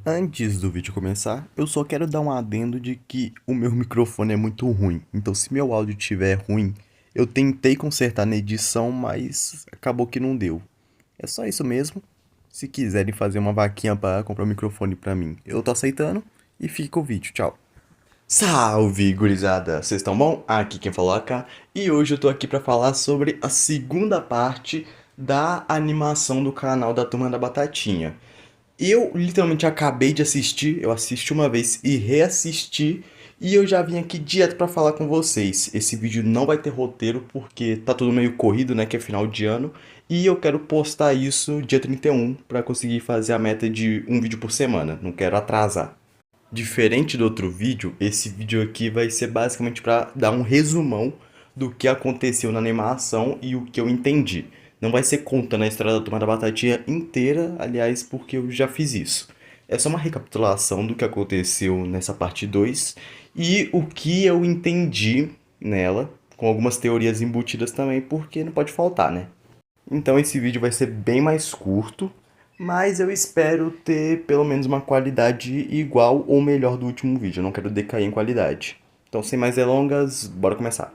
Antes do vídeo começar, eu só quero dar um adendo de que o meu microfone é muito ruim. Então, se meu áudio estiver ruim, eu tentei consertar na edição, mas acabou que não deu. É só isso mesmo. Se quiserem fazer uma vaquinha para comprar um microfone pra mim, eu tô aceitando. E fica o vídeo, tchau. Salve, gurizada! Vocês estão bom? Aqui quem falou é a K. E hoje eu tô aqui pra falar sobre a segunda parte da animação do canal da Turma da Batatinha. Eu literalmente acabei de assistir, eu assisti uma vez e reassisti, e eu já vim aqui direto pra falar com vocês. Esse vídeo não vai ter roteiro porque tá tudo meio corrido, né, que é final de ano, e eu quero postar isso dia 31 pra conseguir fazer a meta de um vídeo por semana, não quero atrasar. Diferente do outro vídeo, esse vídeo aqui vai ser basicamente para dar um resumão do que aconteceu na animação e o que eu entendi. Não vai ser contando a história da Turma da Batatinha inteira, aliás, porque eu já fiz isso. É só uma recapitulação do que aconteceu nessa parte 2 e o que eu entendi nela, com algumas teorias embutidas também, porque não pode faltar, né? Então esse vídeo vai ser bem mais curto, mas eu espero ter pelo menos uma qualidade igual ou melhor do último vídeo. Eu não quero decair em qualidade. Então, sem mais delongas, bora começar.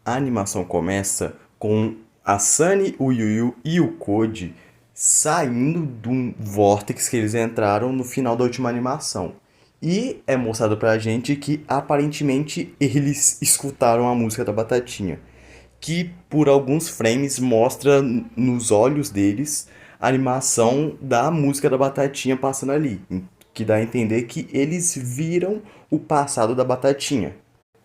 A animação começa com a Sunny, o Yuyu e o Code saindo de um vórtice que eles entraram no final da última animação. E é mostrado pra gente que aparentemente eles escutaram a música da Batatinha, que por alguns frames mostra nos olhos deles a animação da música da Batatinha passando ali, que dá a entender que eles viram o passado da Batatinha.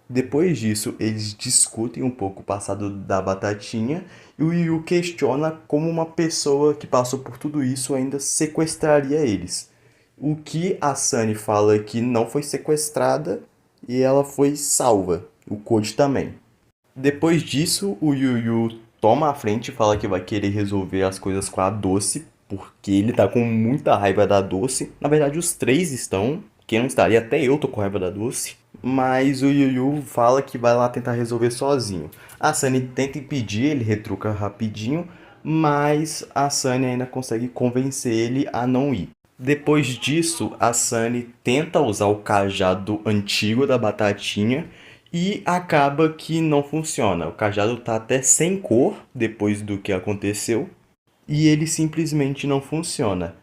Depois disso, eles discutem um pouco o passado da Batatinha e o Yu questiona como uma pessoa que passou por tudo isso ainda sequestraria eles. O que a Sunny fala é que não foi sequestrada e ela foi salva. O Code também. Depois disso, o Yu Yu toma a frente e fala que vai querer resolver as coisas com a Doce, porque ele tá com muita raiva da Doce. Na verdade, os três estão. Quem não estaria? Até eu tô com raiva da Doce. Mas o Yu Yu fala que vai lá tentar resolver sozinho. A Sunny tenta impedir, ele retruca rapidinho, mas a Sunny ainda consegue convencer ele a não ir. Depois disso, a Sunny tenta usar o cajado antigo da Batatinha e acaba que não funciona. O cajado tá até sem cor depois do que aconteceu e ele simplesmente não funciona.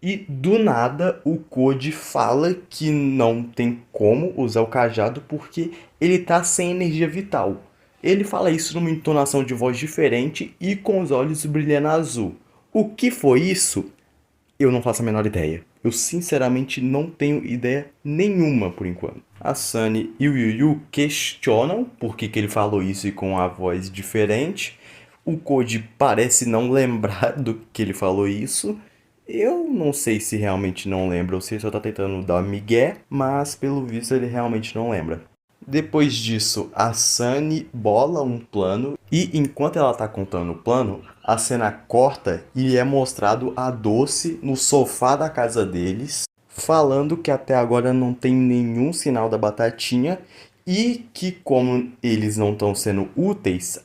E do nada o Code fala que não tem como usar o cajado porque ele tá sem energia vital. Ele fala isso numa entonação de voz diferente e com os olhos brilhando azul. O que foi isso? Eu não faço a menor ideia. Eu sinceramente não tenho ideia nenhuma por enquanto. A Sunny e o Yu questionam por que ele falou isso e com a voz diferente. O Code parece não lembrar do que ele falou isso. Eu não sei se realmente não lembra ou se ele só tá tentando dar migué, mas pelo visto ele realmente não lembra. Depois disso, a Sunny bola um plano e enquanto ela tá contando o plano, a cena corta e é mostrado a Doce no sofá da casa deles, falando que até agora não tem nenhum sinal da Batatinha e que como eles não estão sendo úteis,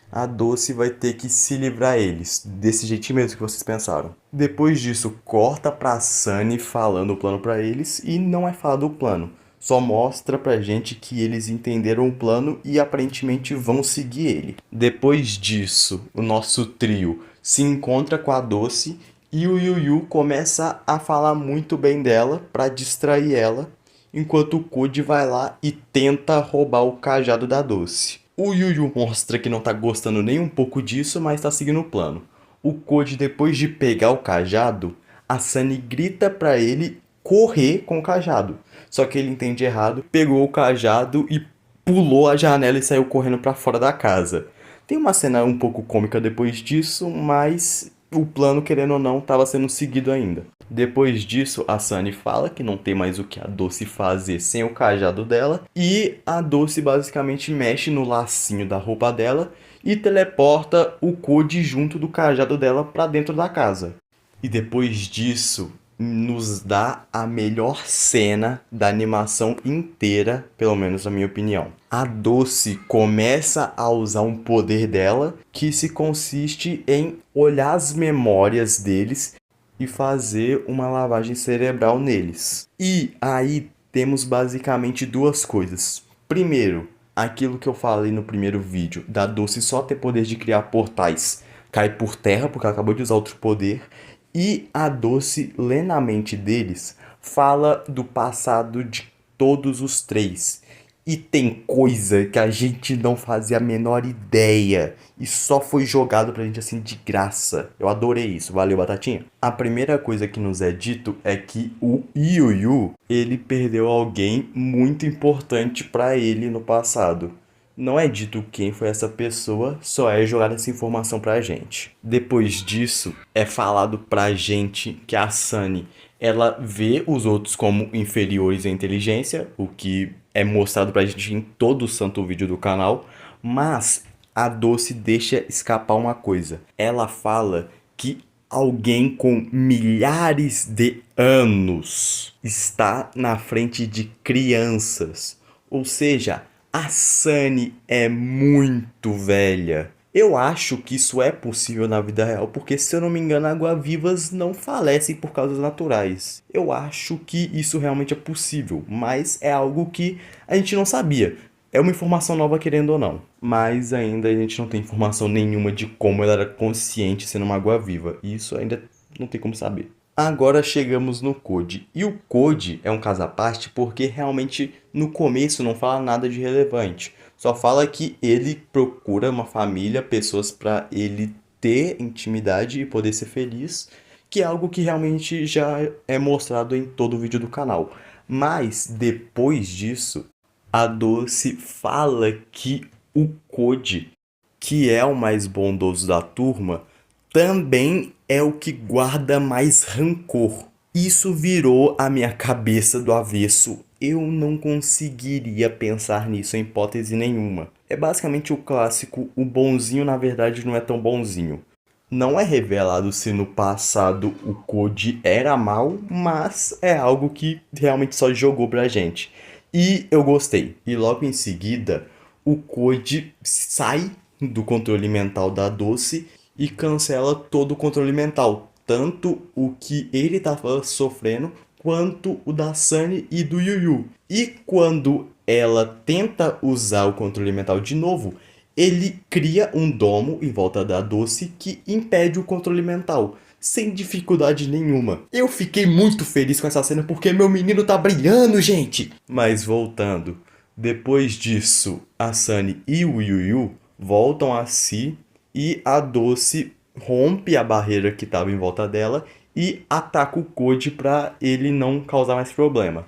a Doce vai ter que se livrar eles, desse jeitinho mesmo que vocês pensaram. Depois disso, corta pra Sunny falando o plano pra eles e não é falado o plano. Só mostra pra gente que eles entenderam o plano e aparentemente vão seguir ele. Depois disso, o nosso trio se encontra com a Doce e o Yu começa a falar muito bem dela pra distrair ela, enquanto o Code vai lá e tenta roubar o cajado da Doce. O Yu mostra que não tá gostando nem um pouco disso, mas tá seguindo o plano. O Code, depois de pegar o cajado, a Sunny grita pra ele correr com o cajado. Só que ele entende errado, pegou o cajado e pulou a janela e saiu correndo pra fora da casa. Tem uma cena um pouco cômica depois disso, mas o plano, querendo ou não, estava sendo seguido ainda. Depois disso, a Sunny fala que não tem mais o que a Doce fazer sem o cajado dela, e a Doce basicamente mexe no lacinho da roupa dela e teleporta o Code junto do cajado dela para dentro da casa. E depois disso, nos dá a melhor cena da animação inteira, pelo menos na minha opinião. A Doce começa a usar um poder dela que se consiste em olhar as memórias deles e fazer uma lavagem cerebral neles. E aí temos basicamente duas coisas. Primeiro, aquilo que eu falei no primeiro vídeo, da Dulce só ter poder de criar portais, cai por terra porque ela acabou de usar outro poder. E a Dulce, lendo a mente deles, fala do passado de todos os três. E tem coisa que a gente não fazia a menor ideia. E só foi jogado pra gente assim de graça. Eu adorei isso. Valeu, Batatinha. A primeira coisa que nos é dito é que o Yu, ele perdeu alguém muito importante pra ele no passado. Não é dito quem foi essa pessoa, só é jogada essa informação pra gente. Depois disso, é falado pra gente que a Sunny, ela vê os outros como inferiores em inteligência, o que é mostrado pra gente em todo o santo vídeo do canal, mas a Dulce deixa escapar uma coisa. Ela fala que alguém com milhares de anos está na frente de crianças. Ou seja, a Sunny é muito velha. Eu acho que isso é possível na vida real, porque se eu não me engano, água-vivas não falecem por causas naturais. Eu acho que isso realmente é possível, mas é algo que a gente não sabia. É uma informação nova, querendo ou não. Mas ainda a gente não tem informação nenhuma de como ela era consciente sendo uma água-viva. E isso ainda não tem como saber. Agora chegamos no Code. E o Code é um caso à parte porque realmente no começo não fala nada de relevante. Só fala que ele procura uma família, pessoas para ele ter intimidade e poder ser feliz, que é algo que realmente já é mostrado em todo o vídeo do canal. Mas depois disso, a Dulce fala que o Code, que é o mais bondoso da turma, também é o que guarda mais rancor. Isso virou a minha cabeça do avesso. Eu não conseguiria pensar nisso em hipótese nenhuma. É basicamente o clássico, o bonzinho na verdade não é tão bonzinho. Não é revelado se no passado o Code era mal, mas é algo que realmente só jogou pra gente. E eu gostei. E logo em seguida, o Code sai do controle mental da Dulce e cancela todo o controle mental. Tanto o que ele estava sofrendo, quanto o da Sunny e do Yu. E quando ela tenta usar o controle mental de novo, ele cria um domo em volta da Dulce que impede o controle mental, sem dificuldade nenhuma. Eu fiquei muito feliz com essa cena porque meu menino tá brilhando, gente! Mas voltando, depois disso, a Sunny e o Yu voltam a si e a Dulce rompe a barreira que estava em volta dela e ataca o Code para ele não causar mais problema.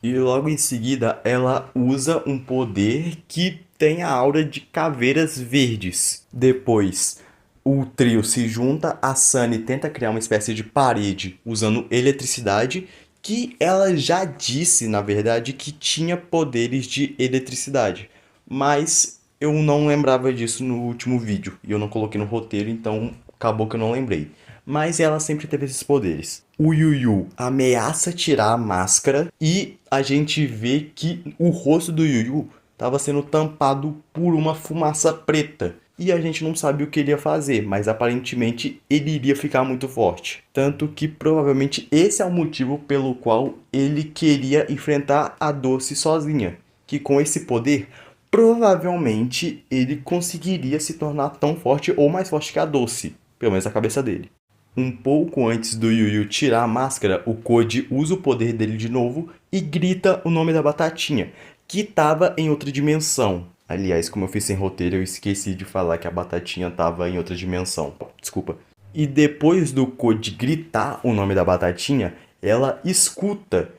E logo em seguida ela usa um poder que tem a aura de caveiras verdes. Depois o trio se junta, a Sunny tenta criar uma espécie de parede usando eletricidade, que ela já disse, na verdade, que tinha poderes de eletricidade. Mas eu não lembrava disso no último vídeo, e eu não coloquei no roteiro, então acabou que eu não lembrei. Mas ela sempre teve esses poderes. O Yu ameaça tirar a máscara e a gente vê que o rosto do Yu estava sendo tampado por uma fumaça preta. E a gente não sabe o que ele ia fazer, mas aparentemente ele iria ficar muito forte. Tanto que provavelmente esse é o motivo pelo qual ele queria enfrentar a Dulce sozinha. Que com esse poder, provavelmente ele conseguiria se tornar tão forte ou mais forte que a Dulce. Pelo menos a cabeça dele. Um pouco antes do Yu tirar a máscara, o Code usa o poder dele de novo e grita o nome da Batatinha, que estava em outra dimensão. Aliás, como eu fiz sem roteiro, eu esqueci de falar que a Batatinha estava em outra dimensão. Desculpa. E depois do Code gritar o nome da Batatinha, ela escuta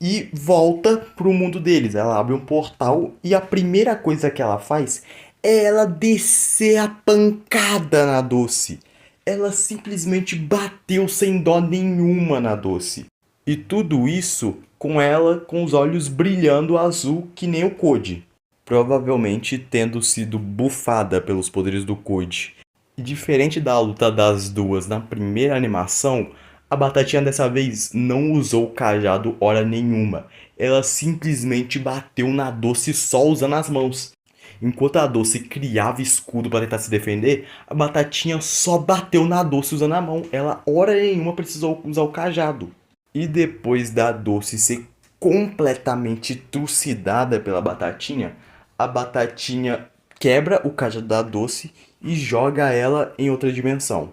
e volta pro mundo deles. Ela abre um portal e a primeira coisa que ela faz é ela descer a pancada na Dulce. Ela simplesmente bateu sem dó nenhuma na Dulce. E tudo isso com ela com os olhos brilhando azul que nem o Code. Provavelmente tendo sido bufada pelos poderes do Code. E diferente da luta das duas na primeira animação, a Batatinha dessa vez não usou o cajado hora nenhuma. Ela simplesmente bateu na Dulce só usando as mãos. Enquanto a Doce criava escudo para tentar se defender, a Batatinha só bateu na Doce usando a mão. Ela, hora nenhuma, precisou usar o cajado. E depois da Doce ser completamente trucidada pela Batatinha, a Batatinha quebra o cajado da Doce e joga ela em outra dimensão.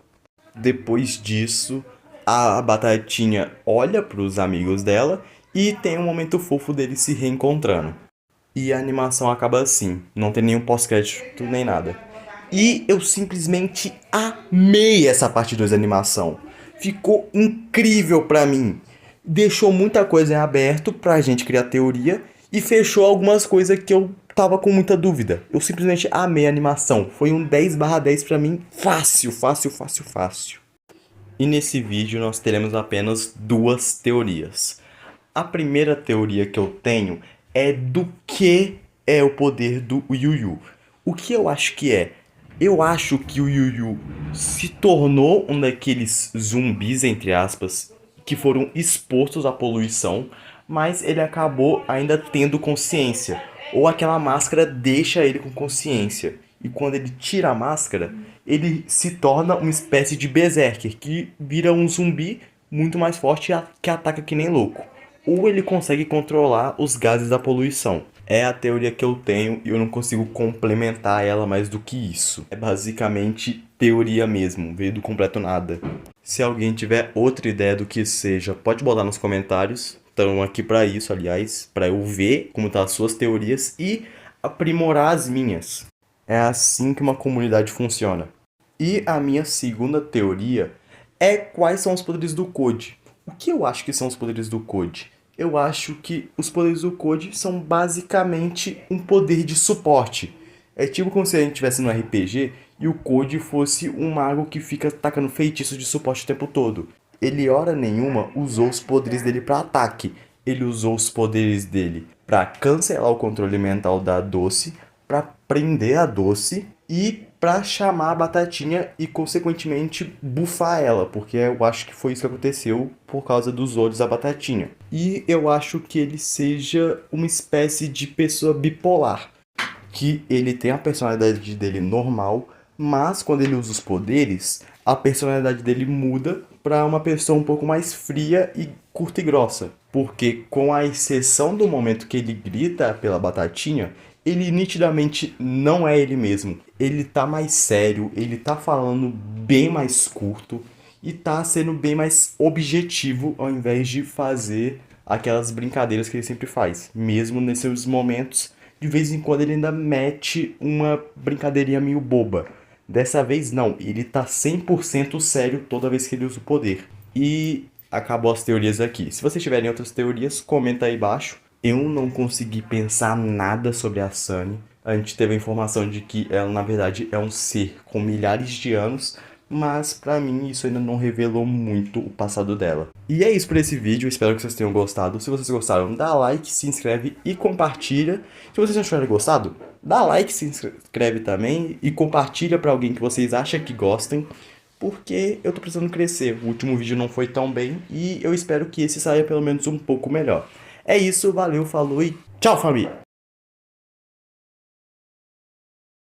Depois disso, a Batatinha olha para os amigos dela e tem um momento fofo deles se reencontrando. E a animação acaba assim, não tem nenhum pós-crédito nem nada. E eu simplesmente amei essa parte 2 da animação. Ficou incrível pra mim. Deixou muita coisa em aberto pra gente criar teoria e fechou algumas coisas que eu tava com muita dúvida. Eu simplesmente amei a animação. Foi um 10/10 pra mim, fácil, fácil, fácil, fácil. E nesse vídeo nós teremos apenas duas teorias. A primeira teoria que eu tenho é do que é o poder do Yu Yu. O que eu acho que é? Eu acho que o Yu Yu se tornou um daqueles zumbis, entre aspas, que foram expostos à poluição, mas ele acabou ainda tendo consciência. Ou aquela máscara deixa ele com consciência. E quando ele tira a máscara, ele se torna uma espécie de berserker, que vira um zumbi muito mais forte que ataca que nem louco. Ou ele consegue controlar os gases da poluição. É a teoria que eu tenho e eu não consigo complementar ela mais do que isso. É basicamente teoria mesmo, veio do completo nada. Se alguém tiver outra ideia do que seja, pode botar nos comentários. Estão aqui para isso, aliás, para eu ver como estão as suas teorias e aprimorar as minhas. É assim que uma comunidade funciona. E a minha segunda teoria é quais são os poderes do Code. O que eu acho que são os poderes do Code? Eu acho que os poderes do Code são basicamente um poder de suporte. É tipo como se a gente estivesse no RPG e o Code fosse um mago que fica tacando feitiços de suporte o tempo todo. Ele, hora nenhuma, usou os poderes dele para ataque. Ele usou os poderes dele para cancelar o controle mental da Doce, para prender a Doce e para chamar a Batatinha e, consequentemente, bufar ela, porque eu acho que foi isso que aconteceu por causa dos olhos da Batatinha. E eu acho que ele seja uma espécie de pessoa bipolar, que ele tem a personalidade dele normal, mas quando ele usa os poderes, a personalidade dele muda para uma pessoa um pouco mais fria e curta e grossa. Porque com a exceção do momento que ele grita pela Batatinha, ele nitidamente não é ele mesmo. Ele tá mais sério, ele tá falando bem mais curto e tá sendo bem mais objetivo ao invés de fazer aquelas brincadeiras que ele sempre faz. Mesmo nesses momentos, de vez em quando ele ainda mete uma brincadeirinha meio boba. Dessa vez não, ele tá 100% sério toda vez que ele usa o poder. E acabou as teorias aqui. Se vocês tiverem outras teorias, comenta aí embaixo. Eu não consegui pensar nada sobre a Sunny. A gente teve a informação de que ela, na verdade, é um ser com milhares de anos, mas pra mim isso ainda não revelou muito o passado dela. E é isso por esse vídeo, espero que vocês tenham gostado. Se vocês gostaram, dá like, se inscreve e compartilha. Se vocês não tiverem gostado, dá like, se inscreve também e compartilha pra alguém que vocês acham que gostem, porque eu tô precisando crescer. O último vídeo não foi tão bem e eu espero que esse saia pelo menos um pouco melhor. É isso, valeu, falou e tchau, família!